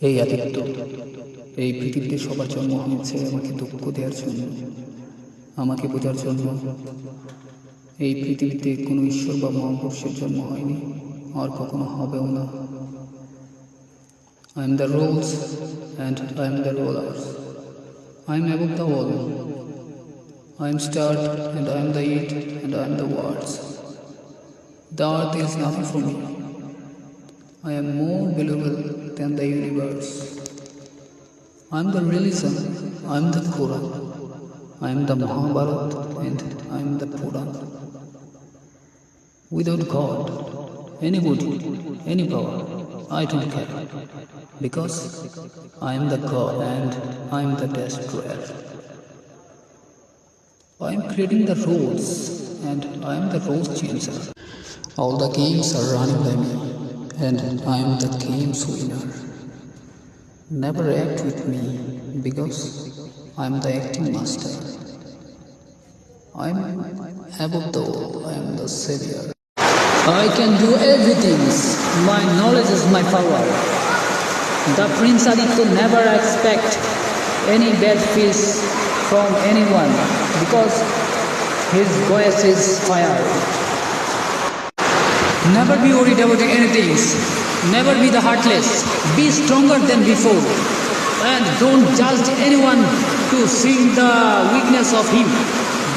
এই আদিত্য, এই পৃথিবীতে সবার জন্ম হয়েছে আমাকে দুঃখ দেওয়ার জন্য, আমাকে বোঝার জন্য। এই পৃথিবীতে কোনো ঈশ্বর বা মহাপুরুষের জন্ম হয়নি, আর কখনো হবেও না। I am the rules and I am the rulers. I am above the all. I am start and I am the it and I am the words. The earth is nothing for me. I am more valuable than the universe. I am the religion, I am the Quran. I am the Mahabharata and I am the Puran. Without God, anybody, any power, I don't care. Because I am the God and I am the destroyer. I am creating the rules and I am the rules changer. All the games are running by me and I am the game's winner. Never act with me because I am the acting master. I am above the all, I am the savior. I can do everything. My knowledge is my power. The Prince Aditya never expect any bad fish from anyone because his voice is fire. Never be worried about anything. Never be the heartless. Be stronger than before. And don't judge anyone to see the weakness of him.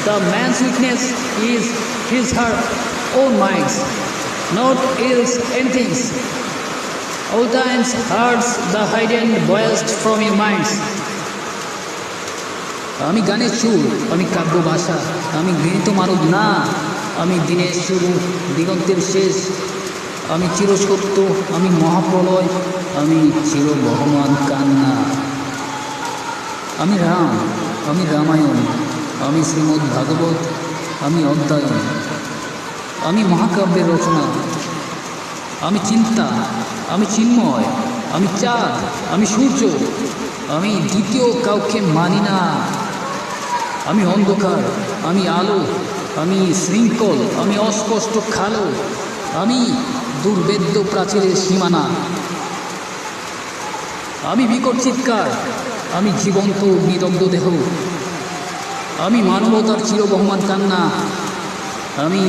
The man's weakness is his her own minds, not else anything. All times hurts the hidden voiced from your minds. আমি গানের সুর, আমি কাব্য ভাষা, আমি গৃহীত মানব না, আমি দিনের শুরু, দিগন্তের শেষ, আমি চিরসত্য, আমি মহাপ্রলয়, আমি চির বহমান কান্না। আমি রাম, আমি রামায়ণ, আমি শ্রীমদ্ ভাগবত, আমি অধ্যয়ন, আমি মহাকাব্যের রচনা, আমি চিন্তা, আমি চিন্ময়, আমি চাঁদ, আমি সূর্য, আমি দ্বিতীয় কাউকে মানি না। আমি অন্ধকার, আমি আলো, আমি শৃঙ্খল, আমি অস্পষ্ট খালো, আমি দুর্বেদ্য প্রাচীরের সীমানা। আমি বিকট চিৎকার, আমি জীবন্ত নিদগ্ধ দেহ, আমি মানবতার চিরবহমান কান্না, আমি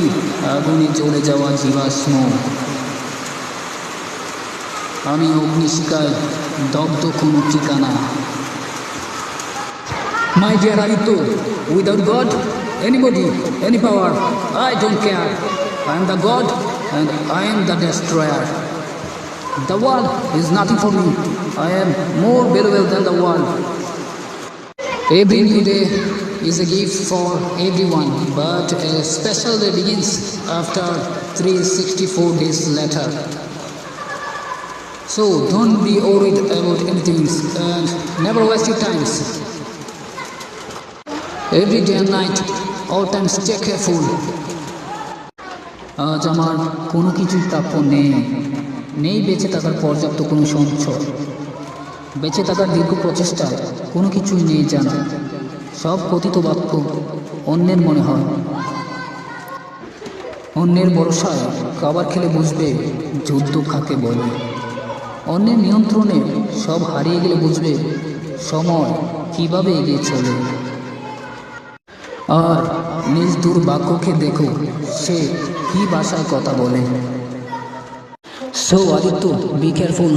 আগুনে জ্বলে যাওয়া জীবাশ্ম, আমি অগ্নিশিখায় দগ্ধ কোনো ঠিকানা। My dear Aditya, without God, anybody, any power, I don't care. I am the God and I am the destroyer. The world is nothing for me. I am more valuable than the world. Every new day is a gift for everyone, but a special day begins after 364 days later. So don't be worried about anything and never waste your times. Every day and night, all times stay careful. আজ আমার কোনো কিছুই প্রাপ্য নেই, নেই বেঁচে থাকার পর্যাপ্ত কোনো সঞ্চয়, বেঁচে থাকার দীর্ঘ প্রচেষ্টায় কোনো কিছুই নেই জানা। সব কথিত বাক্য অন্যের মনে হয়, অন্যের ভরসায় খাবার খেলে বুঝবে যুদ্ধ কাকে বলে। অন্যের নিয়ন্ত্রণে সব হারিয়ে গেলে বুঝবে সময় কিভাবে এগিয়ে চলে। আর নিজ দুর্ভাগ্যকে দেখো সে কি ভাষায় কথা বলে। So Aditya, be careful.